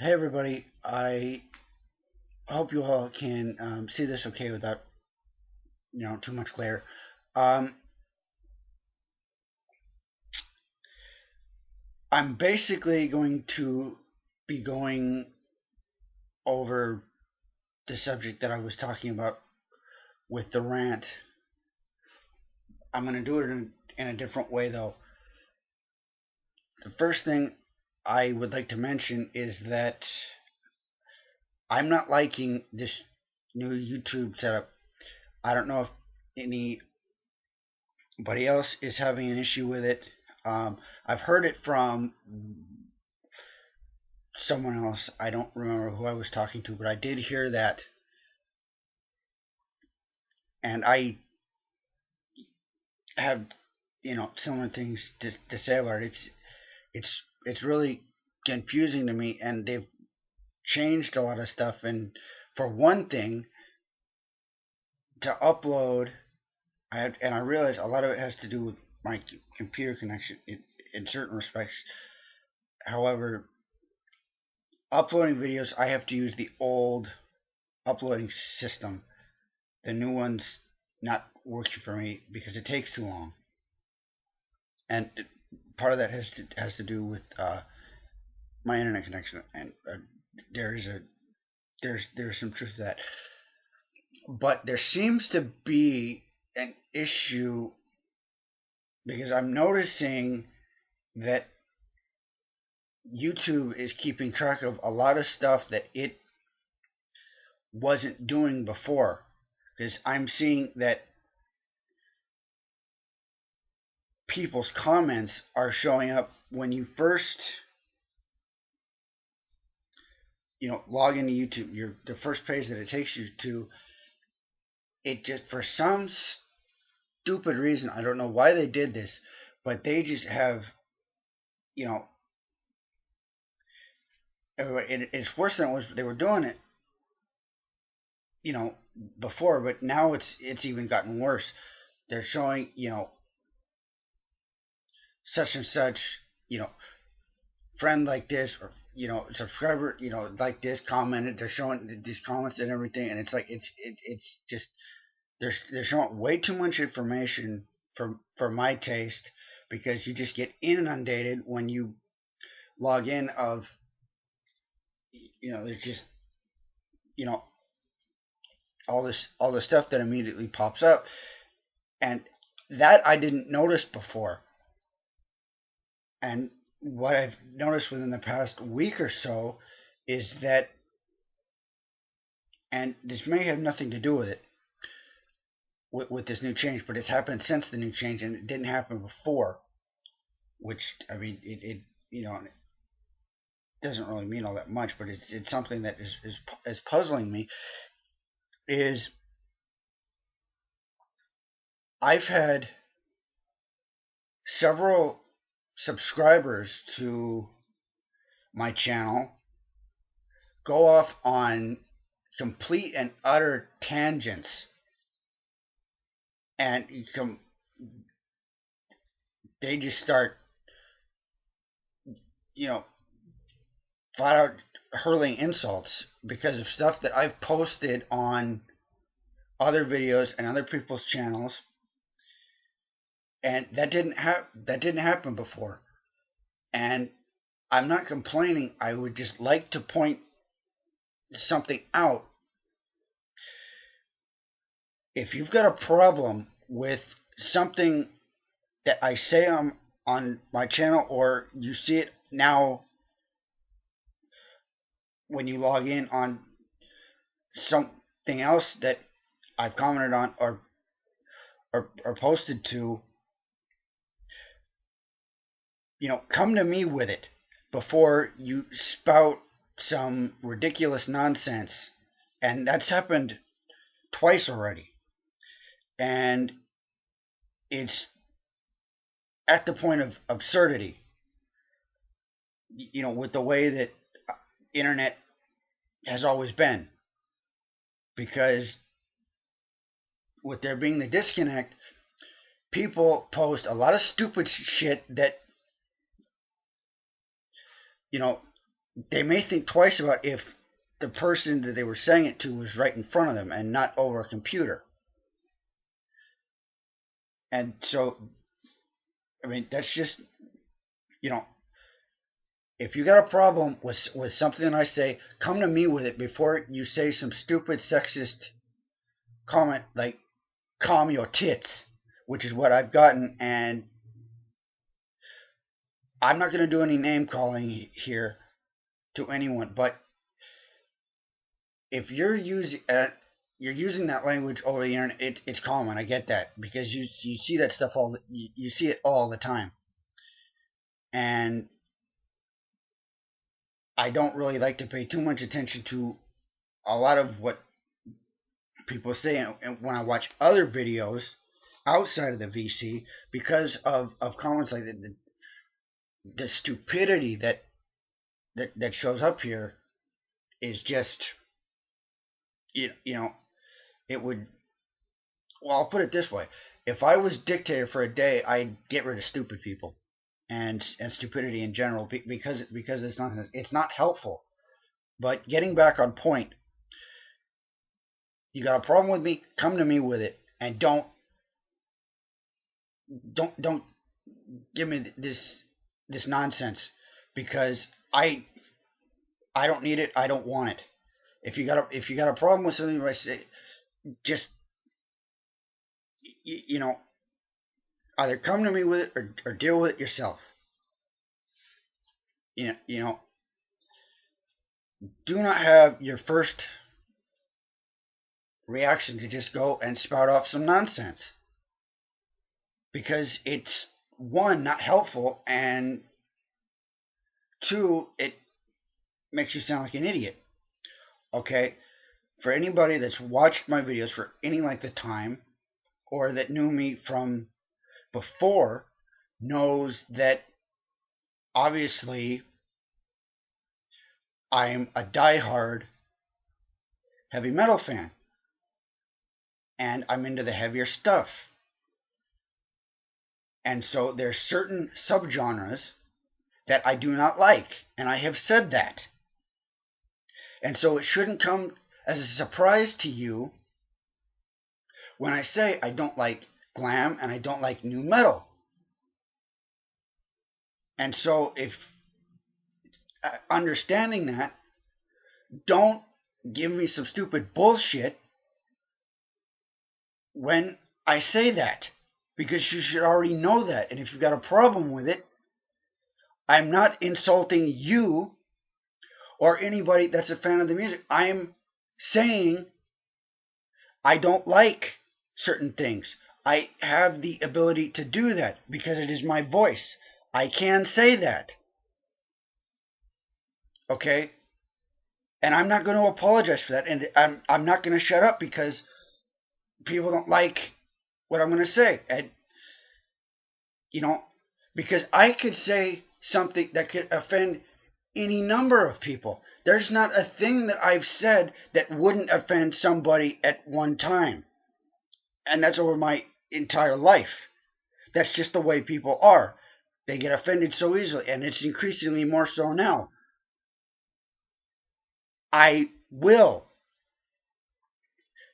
Hey everybody, I hope you all can see this okay without too much glare. Um, I'm basically going to be going over the subject that I was talking about with the rant. I'm going to do it in a different way though. The first thing I would like to mention is that I'm not liking this new YouTube setup. I don't know if anybody else is having an issue with it. I've heard it from someone else. I don't remember who I was talking to, but I did hear that, and I have similar things to say about it. It's really confusing to me, and they've changed a lot of stuff. And for one thing, to upload, I realize a lot of it has to do with my computer connection in certain respects. However, uploading videos, I have to use the old uploading system. The new one's not working for me because it takes too long, and part of that has to do with my internet connection, and there's a there's some truth to that. But there seems to be an issue because I'm noticing that YouTube is keeping track of a lot of stuff that it wasn't doing before. Because I'm seeing that people's comments are showing up when you first log into YouTube. The first page that it takes you to. It just, for some stupid reason, I don't know why they did this, but they just have you know it's worse than it was. They were doing it you know before, but now it's even gotten worse. They're showing such and such you know friend like this, or subscriber like this commented. They're showing these comments and everything, and it's like it's just they're showing way too much information for my taste, because you just get inundated when you log in of there's just you know all this stuff that immediately pops up, and that I didn't notice before. And what I've noticed within the past week or so is that, and this may have nothing to do with it, with this new change, but it's happened since the new change, and it didn't happen before. Which, I mean, it doesn't really mean all that much, but it's something that is puzzling me. Is I've had several subscribers to my channel go off on complete and utter tangents, and they just start you know flat out hurling insults because of stuff that I've posted on other videos and other people's channels, and that didn't happen before. And I'm not complaining. I would just like to point something out. If you've got a problem with something that I say on my channel, or you see it now when you log in on something else that I've commented on, or posted to, come to me with it before you spout some ridiculous nonsense. And that's happened twice already. And it's at the point of absurdity, with the way that internet has always been. Because with there being the disconnect, people post a lot of stupid shit that, you know, they may think twice about if the person that they were saying it to was right in front of them and not over a computer. And so, I mean, that's just, you know, if you got a problem with something I say, come to me with it before you say some stupid sexist comment like "calm your tits," which is what I've gotten. And I'm not going to do any name calling here to anyone, but if you're using that language over the internet, it's common. I get that because you see that stuff you see it all the time, and I don't really like to pay too much attention to a lot of what people say, and when I watch other videos outside of the VC because of comments like that, the stupidity that shows up here is just you know it would. Well, I'll put it this way: if I was dictator for a day, I'd get rid of stupid people and stupidity in general because it's nonsense. It's not helpful. But getting back on point, you got a problem with me? Come to me with it, and don't give me this nonsense because I don't need it. I don't want it. If you got a problem with something, I say just you know either come to me with it or deal with it yourself. You know, do not have your first reaction to just go and spout off some nonsense because it's one not helpful and two it makes you sound like an idiot. Okay, for anybody that's watched my videos for any length of time or that knew me from before knows that obviously I'm a diehard heavy metal fan and I'm into the heavier stuff. And so there's certain subgenres that I do not like, and I have said that. And so it shouldn't come as a surprise to you when I say I don't like glam and I don't like new metal. And so if understanding that, don't give me some stupid bullshit when I say that because you should already know that. And if you've got a problem with it, I'm not insulting you or anybody that's a fan of the music. I'm saying I don't like certain things. I have the ability to do that because it is my voice. I can say that. Okay? And I'm not going to apologize for that. And I'm not going to shut up because people don't like what I'm going to say. And, you know, because I could say something that could offend any number of people. There's not a thing that I've said that wouldn't offend somebody at one time. And that's over my entire life. That's just the way people are. They get offended so easily, and it's increasingly more so now. I will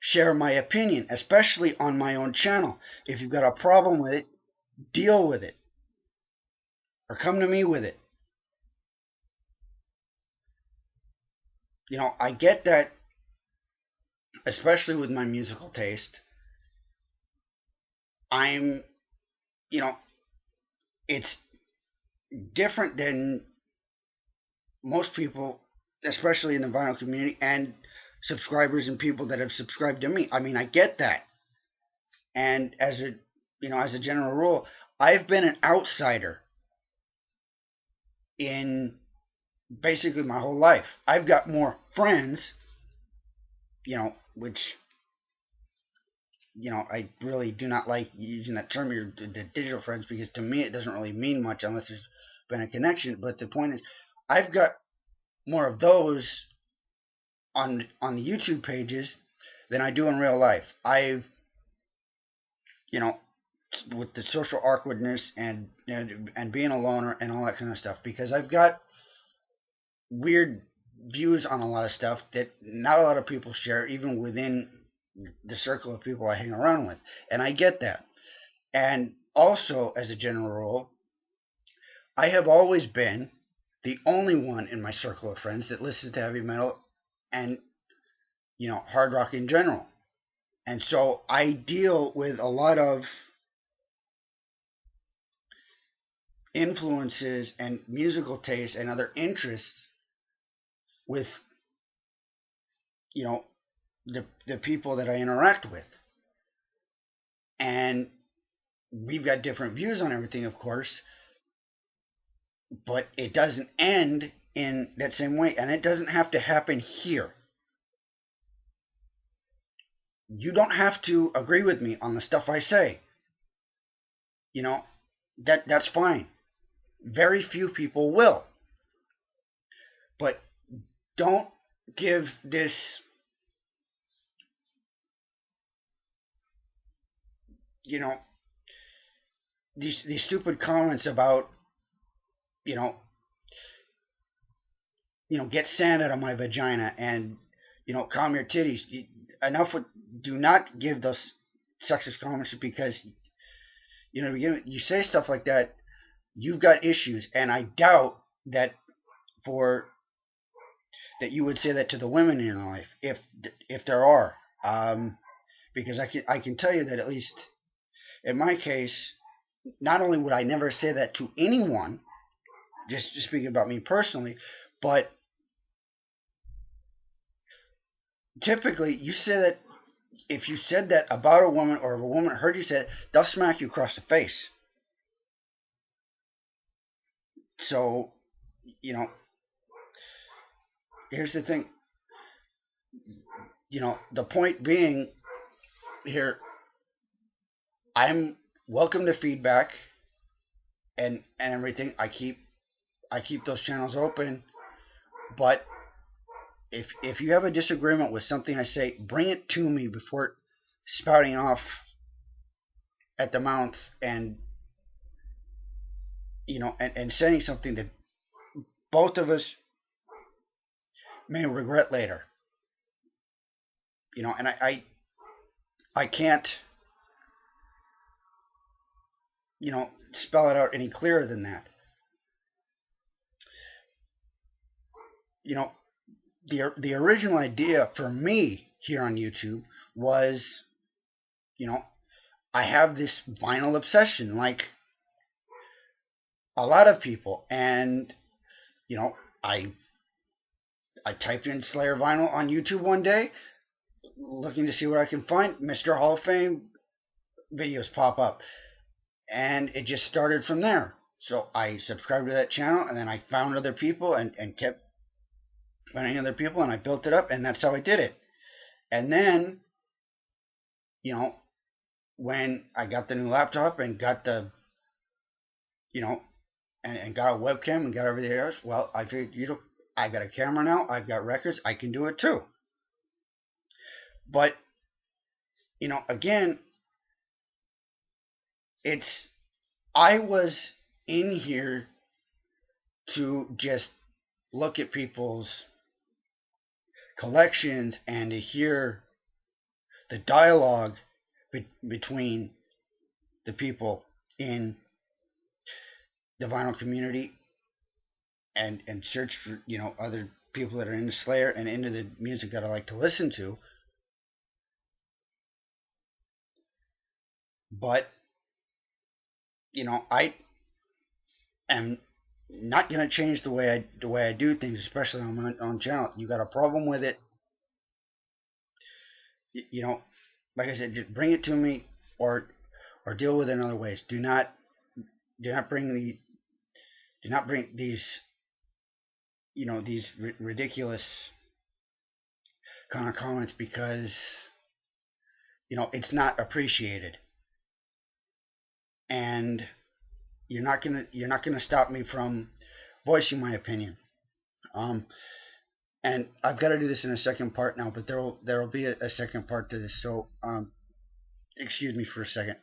share my opinion, especially on my own channel. If you've got a problem with it, deal with it. Or come to me with it. I get that, especially with my musical taste. I'm, you know, it's different than most people, especially in the vinyl community and subscribers and people that have subscribed to me. I mean, I get that. And as a general rule, I've been an outsider in basically my whole life. I've got more friends, which I really do not like using that term, the digital friends, because to me it doesn't really mean much unless there's been a connection. But the point is, I've got more of those on the YouTube pages than I do in real life. I've, you know, with the social awkwardness and being a loner and all that kind of stuff, because I've got weird views on a lot of stuff that not a lot of people share, even within the circle of people I hang around with. And I get that. And also, as a general rule, I have always been the only one in my circle of friends that listens to heavy metal and, hard rock in general. And so I deal with a lot of influences and musical tastes and other interests with, you know, the people that I interact with. And we've got different views on everything, of course, but it doesn't end in that same way. And it doesn't have to happen here. You don't have to agree with me on the stuff I say. You know, that's fine. Very few people will. But don't give this, you know, these stupid comments about, you know, get sand out of my vagina and, calm your titties. Enough with, do not give those sexist comments because, you say stuff like that, you've got issues, and I doubt that for that you would say that to the women in your life, if there are, because I can tell you that at least in my case, not only would I never say that to anyone, just speaking about me personally, but typically you say that if you said that about a woman or if a woman heard you say it, they'll smack you across the face. So, you know, here's the thing. The point being here, I'm welcome to feedback and everything. I keep those channels open, but if you have a disagreement with something I say, bring it to me before spouting off at the mouth and and saying something that both of us may regret later. And I can't spell it out any clearer than that. You know, the original idea for me here on YouTube was, you know, I have this vinyl obsession, like a lot of people, and you know, I I typed in Slayer vinyl on YouTube one day, looking to see what I can find. Mr. Hall of Fame videos pop up, and it just started from there. So I subscribed to that channel, and then I found other people and kept finding other people, and I built it up, and that's how I did it. And then, you know, when I got the new laptop and got the, you know, and got a webcam and got everything else, well, I figured, I got a camera now, I've got records, I can do it too. But, again, it's, I was in here to just look at people's collections and to hear the dialogue between the people in the vinyl community and search for other people that are into Slayer and into the music that I like to listen to. But I am not going to change the way I do things, especially on my own channel. You got a problem with it, like I said, just bring it to me or deal with it in other ways. Do not bring these ridiculous kind of comments because it's not appreciated, and you're not gonna stop me from voicing my opinion. Um, and I've got to do this in a second part now, but there will be a second part to this. So excuse me for a second.